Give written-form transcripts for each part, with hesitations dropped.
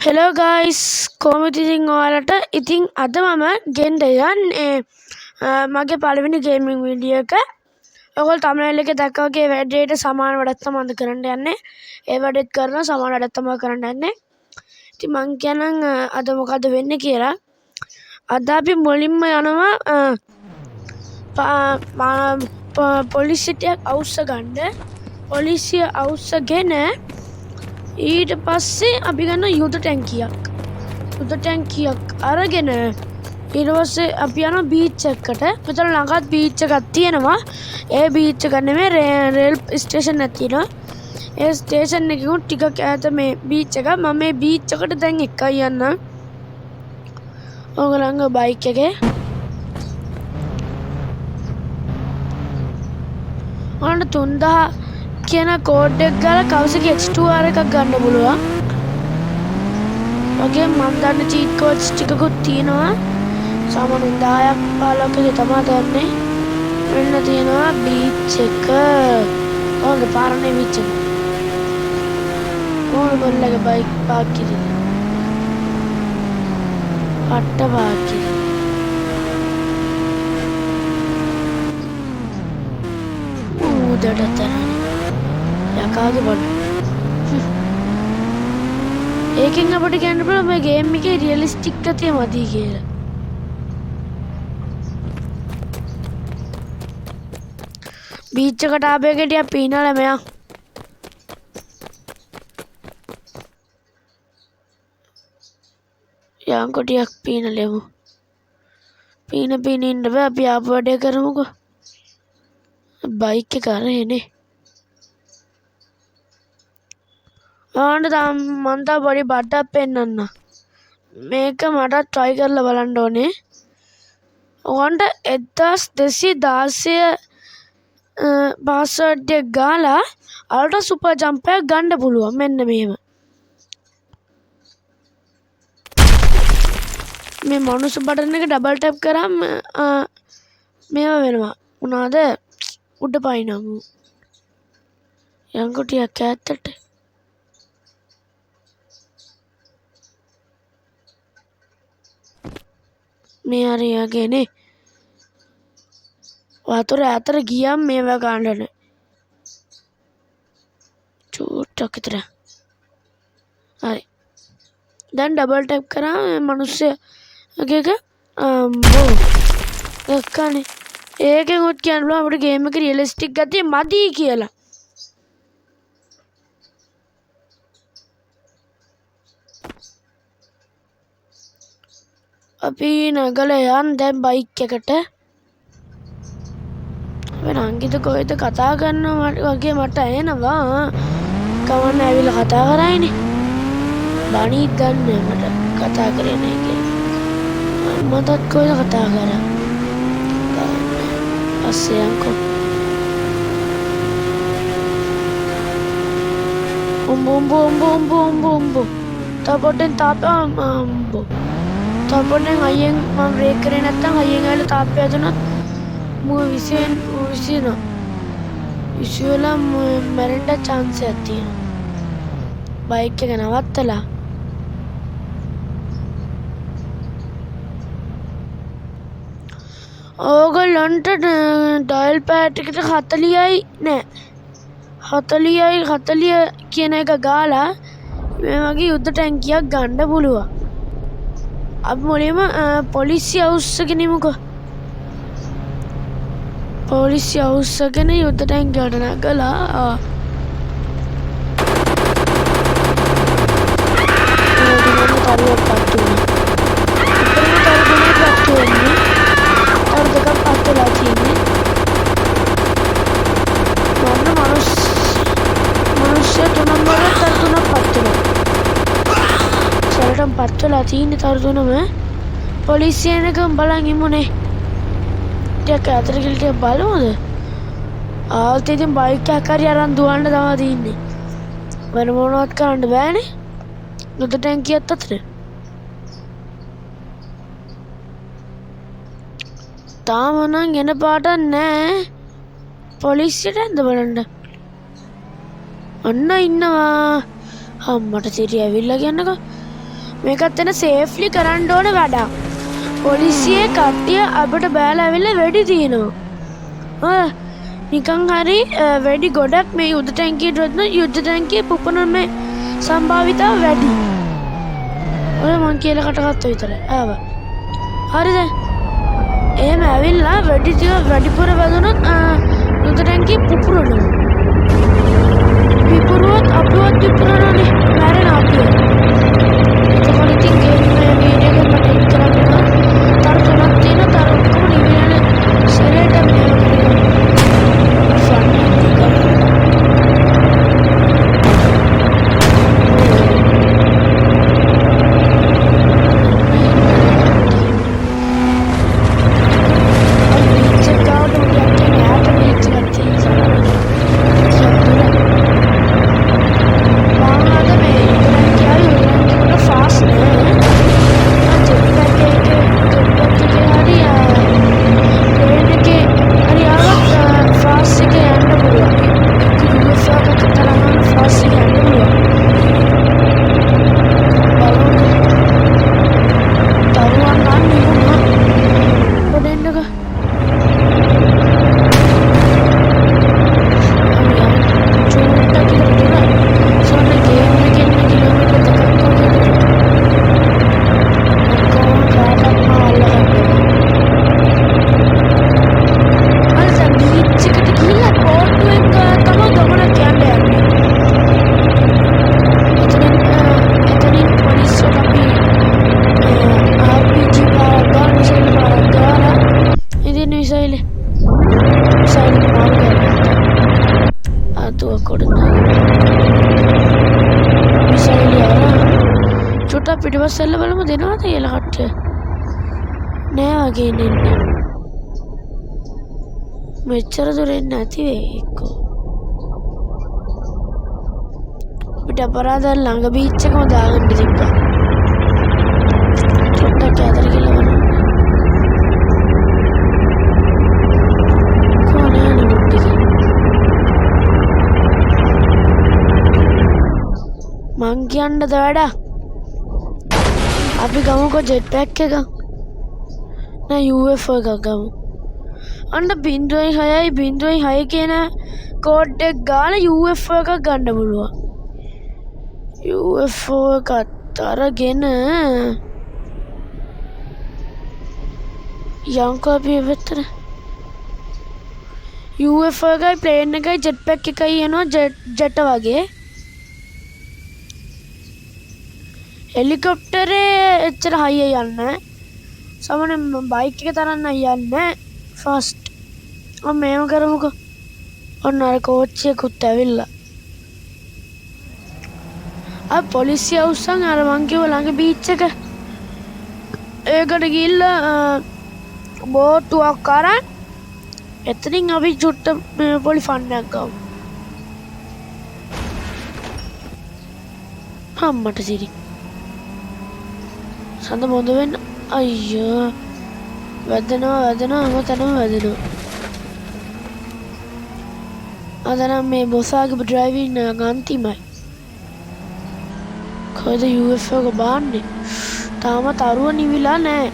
Hello guys කොහොමද ඉතින් ඔයාලට ඉතින් අද මම ගෙන්න යන්නේ මගේ පළවෙනි ගේමින් වීඩියෝ එක. ඔයගොල්ලෝ thumbnail එකේ දැක්කා වගේ වැඩේට සමාන වැඩක් තමයි අද කරන්න යන්නේ. ඒ වැඩේත් කරනවා සමාන වැඩක් තමයි කරන්න යන්නේ. ඉතින් මං කියනනම් අද මොකද වෙන්නේ කියලා. අද අපි මුලින්ම යනවා පොලිසියට අවශ්‍ය ගන්න. පොලිසිය අවශ්‍යගෙන ඊට පස්සේ අපි ගන්න යුද ටැංකියක් අරගෙන ඊට පස්සේ අපි යනවා බීච් එකකට. මෙතන ළඟත් බීච් එකක් තියෙනවා. ඒ බීච් එක නෙමෙයි රේල් ස්ටේෂන් එකක් තියෙනවා. ඒ ස්ටේෂන් එකෙන් ටිකක් ඈත මේ බීච් එක. මම මේ බීච් එකට දැන් එකයි යන්නම්. ඕගොල්ලන්ගේ බයික් එකේ ඔන්න 3000 කියන කෝඩ් එක ගාලා කවුසක H2R එකක් ගන්න පුළුවන්. ඔගේ මම දන්න චීට් කෝඩ්ස් ටිකකුත් තියෙනවා. සාමාන්‍යයෙන් 10ක් 15ක් විතර තමයි ගන්නෙ. මෙන්න තියෙනවා බීච් එක. ඔගේ පාරනේ බීච් එක. ඕගොල්ලෝගේ බයික් පාක් කිරි. පට්ට පාක් කිරි. උඩට තරන්නේ. යකාගේ බඩ. ඒකෙන් අපිට කියන්න පුළුවන් මේ ගේම් එකේ රියලිස්ටික් ගතිය මදි කියලා. බීච් එකට ආපේක ටිකක් පීනලා මෙයා. යන්කො ටිකක් පීනලෙමු. පීන ඉන්න බෑ අපි ආපු වැඩේ කරමුකෝ. බයික් එක අරගෙන මම තා පොඩි බඩක් පෙන්නන්න. මේක මට try කරලා බලන්න ඕනේ. ඔයන්ට 1216 password එක ගාලා අල්ට්‍රා සුපර් ජම්ප් එකක් ගන්න පුළුවන්. මෙන්න මෙහෙම. මේ මනුස්ස බටන් එක ඩබල් ටැප් කරාම මේවා වෙනවා. මොනවාද? උඩ පයින්නමු. යන්කො ටිකක් ඈතට. මේ හරියගේනේ වතුර ඇතර ගියම් මේවා ගන්නන චූට්ටක් විතර. හරි දැන් ඩබල් ටැප් කරා මනුස්සයගේ එක අම්බෝ දැක්කනේ. ඒකෙන් උත් කියන්න පුළුවන් අපිට ගේම් එකේ රියලිස්ටික් ගතිය මදි කියලා. අපි නගලා යන් දැන් බයික් එකට. වෙන අංකිත කොහෙද කතා කරනවා වගේ මට එනවා. කවන්න ඇවිල්ලා කතා කරයිනේ. බණීත් දන්නේ මට කතා කරේ නැහැ කියලා. මටත් කොහෙද කතා කරා. පස්සේ යන්කෝ. උඹ තපොටෙන් තාපම්බෝ තපොටෙන් අයියෙන් මම බ්‍රේක් කරේ නැත්තම් අයියෙන් ඇවිල්ලා තාප්පය ඇදුනොත් මම විසියලා මැරෙන්න chance එකක් තියෙනවා. බයික් එක නවත්තලා ඕගොල්ලන්ට ඩයල් පෑඩ් එකට 40යි නෑ 40 කියන එක ගාලා මේ වගේ යුද්ධ ටැංකියක් ගන්න පුළුවන්. අපි මුලින්ම පොලිසිය අවශ්‍යගෙන ඉමුකෝ. පොලිසිය අවශ්‍යගෙන යුද්ධ ටැංකියට නැගලා පත්වලා තියෙන්නේ තරුතුනම. පොලිසියනකම් බලන් ඉමුනේ. ටිකක් අතර ගිහලා ටිකක් බලමුද? ආල්ට ඉතින් බයික් එකක් හරි අරන් දුවන්න තමයි තියෙන්නේ. වෙන මොනවත් කරන්න බෑනේ. යුද ටැංකියත් අතර. තාම නම් එන පාටක් නෑ. පොලිසියට ඇඳ බලන්න. අන්න ඉන්නවා. අම්මට සිරිය ඇවිල්ලා කියන්නකෝ. මේකත් එන සේෆ්ලි කරන්න ඕන වැඩක්. පොලිසියේ කට්ටිය අපිට බෑලා ඇවිල්ලා වෙඩි තියනවා. නිකන් හරි වෙඩි ගොඩක් මේ යුද්ධ ටැංකියට වදින යුද්ධ ටැංකියේ පුපුරන මේ සම්භාවිතාව වැඩි. ඔය මං කියලා කටගත්ත විතරයි. ආවා. හරිද? එහෙම ඇවිල්ලා වෙඩි ටික වැඩිපුර වැදුනොත් යුද්ධ ටැංකිය පුපුරනවා. පිපුරුවොත් අපිවත් පිපුරනනේ. මැරෙන අපිව. එතකොට ඉතින් ගේම් වීඩියෝ එක මට එක් කරන්න තර තුනක් තියෙන තර ඔක්කොම නිවිලන සෙලේට මේව පිටිපස්සෙල්ල බලමු දෙනවද කියලා කට්ටිය. නෑ වගේ ඉන්නේ. මෙච්චර දුර එන්නේ නැති වෙයි එක්කෝ. අපිට අපරාධ ළඟ බීච් එකම දාගන්න තිබ්බා. චුට්ටක් ඇතර කියලා බලන්න. කොහොනේ නෙමුටි. මං කියන්නද වැඩක්? අපි ගමුකෝ ජෙට් පැක් එක. නෑ UFO එකක් ගමු. අන්න 0.6 කියන කෝඩ් එක ගාලා UFO එකක් ගන්න පුළුවන්. UFO එකත් අරගෙන යන්කෝ අපි එවත්තට. UFO එකයි ප්ලේන් එකයි ජෙට් පැක් එකයි යනවා ජෙට වගේ. හෙලිකොප්ටරේ එච්චර හයිය යන්නේ. සමහරවිට බයික් එක තරන්න යන්නේ ෆාස්ට්. මම මේව කරමුකෝ. ඔන්න අර කෝච්චියකුත් ඇවිල්ලා. පොලිසිය උස්සන් අර මං කිව්ව ළඟ බීච් එක. ඒකට ගිහිල්ලා බෝට්ටුවක් අරන් එතනින් අපි චුට්ට පොලි ෆන් එකක් ගමු. අම්මට සිරි. සඳ මොඳ වෙන්න අයියෝ වැදෙනවා හැමතැනම වැදෙනවා. අද නම් මේ බොසාගේ ඩ්‍රයිවිං අන්තිමයි. කොහෙද UFO එක බාන්නේ? තාමත් අරුව නිවිලා නෑ.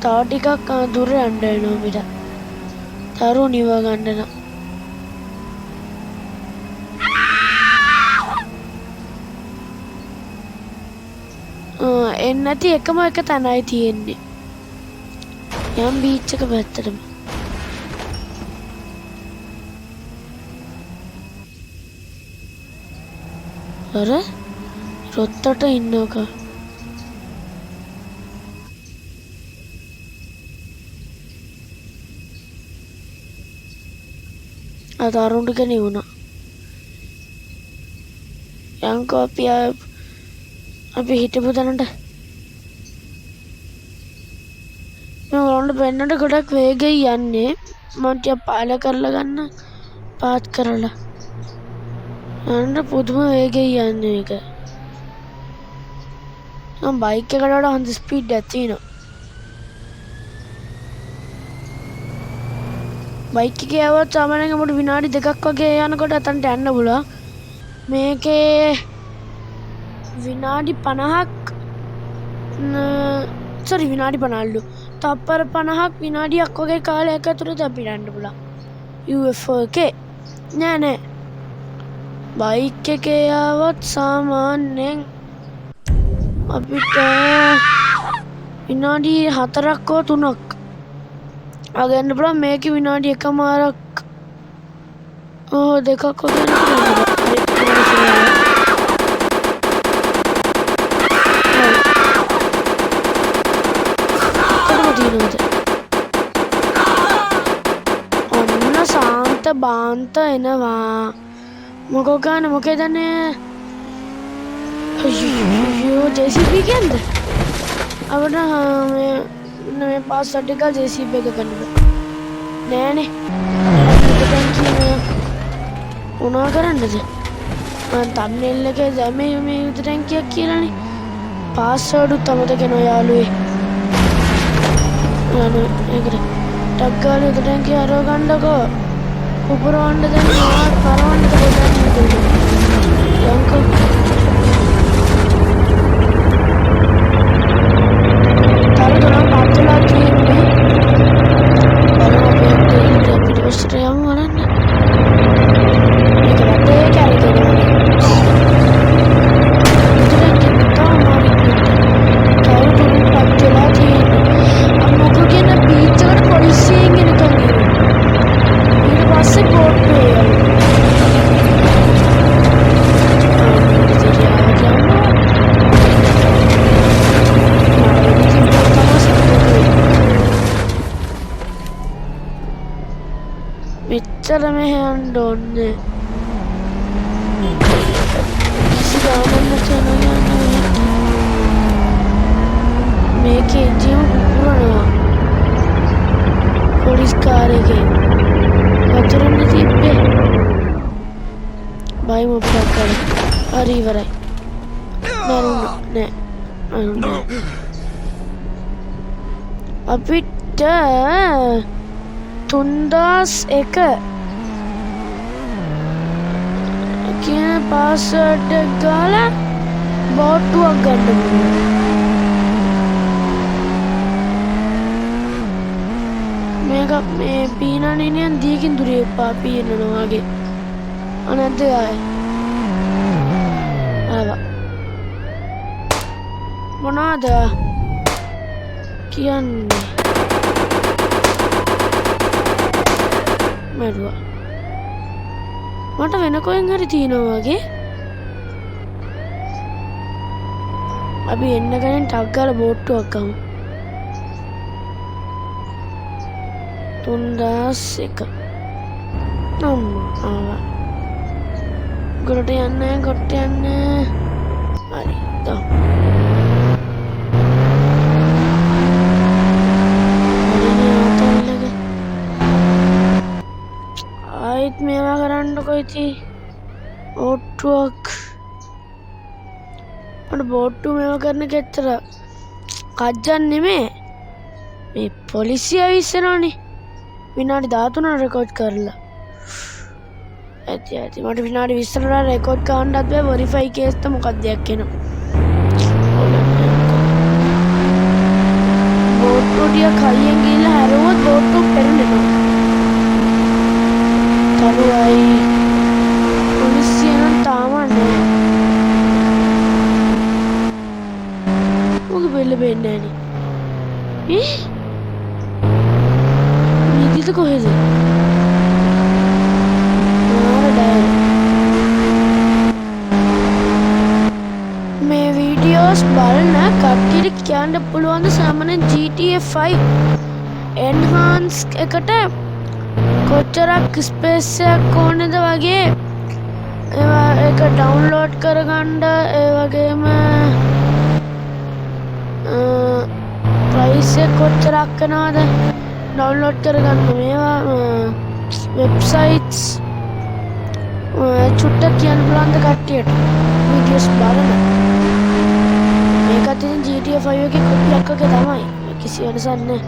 තව ටිකක් දුර යන්න වෙනවා අපිට. තරුව නිව ගන්න නම්. එන්නේ නැති එකම එක තැනයි තියෙන්නේ. යම් බීච් එක පැත්තටම. අර රොත්තට ඉන්නක. අද අරුණ්ඩ කෙනෙක් වුණා. යන්කෝ අපි හිටපු තැනට මම ඔන්න පෙන්නට ගොඩක් වේගෙන් යන්නේ. මම ටික පාල කරලා ගන්න පාත් කරලා අන්න පුදුම වේගෙන් යන්නේ මේක. මම බයික් එකට වඩා හොඳ ස්පීඩ් එකක් තියෙනවා. බයික් එකේ આવවත් සාමාන්‍යයෙන් අපිට විනාඩි 2ක් වගේ යනකොට අතන්ට යන්න පුළුවන්. මේකේ විනාඩි 50ක් සරි විනාඩි 50ලු. තප්පර 50ක් විනාඩියක් වගේ කාලයක් ඇතුළත අපිට යන්න පුළුවන්. UFO එකේ නෑ බයික් එකේ ආවොත් සාමාන්‍යයෙන් අපිට විනාඩි 4ක් හෝ 3ක් අගන්න පුළුවන්. මේකේ විනාඩි 1මාරක් දෙකක් වගේ ඔන්න සාන්ත බාන්ත එනවා. මොකෝ ගන්න මොකේදනේ අයියෝ JCB කියන්ද අපිට මේ පාස්වර්ඩ් එක JCB එක ගන්න නෑනේ. දැන් කියන්නේ මොනවා කරන්නද? මම තම්නෙල් එකේ දැම්මේ මේ යුද ටැංකියක් කියලානේ. පාස්වර්ඩ් උත් අමතක වෙනවා යාළුවේ. ඒකට ටක් ගාලා යුද ටැංකිය අරව ගන්නකෝ. උපරවන්න දැන් මොනවද කරවන්නද දෙන්නේ. යන්කෝ තරතරම් පාත්ලා තියෙන්නේ. බලමු අපි පිටිපස්සට යමු බලන්න. මේක රටේ කැරකෙනවා. මෙච්චර මෙහෙයන්න ඕනේ. කිසි ගානක් නැතුව මේකේ ජීව පුරනවා. පොලිස් කාරේගේ වතුරන්නේ තිබ්බේ. බයි මොකක්ද කරේ? හරි ඉවරයි. නෑ. අපිට 3001 කියන පාස්වර්ඩ් එක ගාලා බෝට්ටුවක් ගන්න පුළුවන්. මේක මේ පීනන්නේ නියන් දීකින් දුරේ එපා පීනනවා වගේ. අනන්ත ආවා. මොනවාද කියන්නේ? මරුවා. මට වෙන කොහෙන් හරි තියෙනවා වගේ. අපි එන්න ගමන් ටක් ගාලා බෝට්ටුවක් ගමු. 3001 ආවා. ගොඩට යන්න හරි තා ආයිත් මේවා කරන්නකො ඉතින් ඕට්ටුවක් මට බෝට්ටු මේවා කරන කෙච්චර කජ්ජන් නෙමේ මේ පොලිසිය විශ්සනෝනේ විනාඩි 13 රෙකෝඩ් කරලා ඇති මට විනාඩි 20 රෙකෝඩ් කරන්නත් බෑ වෙරිෆයි කේස්ත මොකක්ද එනවා බෝට්ටු ටික කයියෙන් ගිහලා හැරුවොත් බෝට්ටු පෙරලෙනවා තරුවයි පොලිසිය නම් තාම නෑ මොකද බෙල්ල බෙන්නේ නෑනේ නිදිද කොහෙද මේ වීඩියෝස් බලන කට්ටියට කියන්න පුළුවන් සාමාන්‍යයෙන් GTA 5 enhance එකට කොච්චරක් ස්පේස් එකක් ඕනේද වගේ ඒක ඩවුන්ලෝඩ් කරගන්න ඒ වගේම ප්‍රයිස් එක කොච්චරක් වෙනවද ඩවුන්ලෝඩ් කරගන්න මේවා වෙබ්සයිට්ස් චුට්ටක් කියන්න පුළුවන්ද කට්ටියට වීඩියෝස් බලන මේකත් ඉතින් GTA 5 එකේ කොපියක් වගේ තමයි කිසි වෙනසක් නැහැ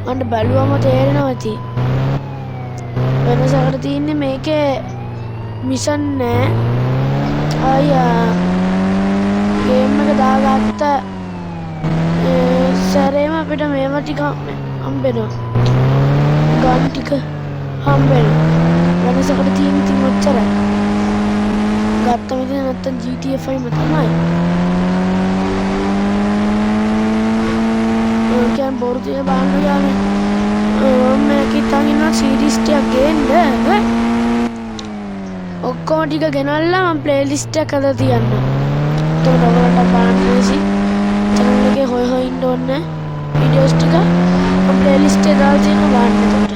මන්ට බැලුවම තේරෙනවා ඉතින් වෙනසකට තියෙන්නේ මේකේ මිෂන් නෑ අයියා තාත්තා සැරේම අපිට මේව ටික හම්බෙනවා. ගන් ටික හම්බෙනවා. වෙනසකට තියෙන ඉතින් ඔච්චරයි. ගත්තම ඉතින් නැත්තම් GTA 5ම තමයි. ඔයකෙන් බොරු තියලා බලන්න යානේ. මේක හිතන් ඉන්නවා සීරීස් ටිකක් ගේන්න. ඔක්කොම ටික ගෙනල්ලා මම ප්ලේලිස්ට් එකක් හදලා තියන්නම්. එතකොට ඔයාලට බලන්න ලේසි. channel එකේ හොය ඉන්න ඕනේ වීඩියෝස් ටික මම ප්ලේලිස්ට් එකේ දාලා තියෙනවා බලන්න එතකොට.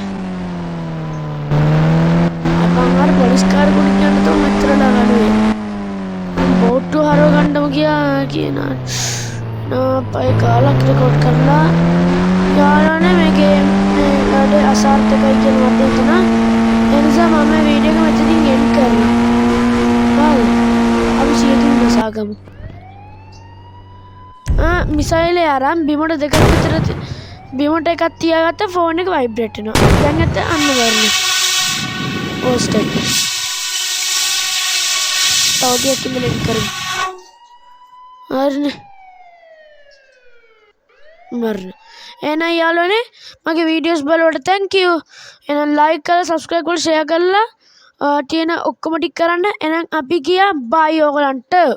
අපන් අර පොලිස් කාර් කුඩින් යන්න තෝ මෙච්චර ළඟනුවේ. බෝට්ටු හරව ගන්නම කියන පය කාලක් රෙකෝඩ් කරලා යාළුවනේ මේකේ වැඩ අසාර්ථකයි කියලා මට හිතුණා. ඒ නිසා මම මේ වීඩියෝ එක මෙතනින් එන්ඩ් කරනවා. හරි. අපි සියදින් නසාගමු. මිසයිලේ අරන් බිමට දෙකක් විතර බිමට එකක් තියාගත්ත ෆෝන් එක වයිබ්‍රේට් වෙනවා. දැන් ඇත්ත අන්න වරනේ. පෝස්ට් එක. තවදියක් ඉඳලා එන්ඩ් කරමු. හරිනේ. මරණ. එහෙනම් යාළුවනේ මගේ වීඩියෝස් බලවට thank you. එහෙනම් like කරලා subscribe කරලා share කරලා තියෙන ඔක්කොම ටික කරන්න. එහෙනම් අපි ගියා bye ඔයගලන්ට.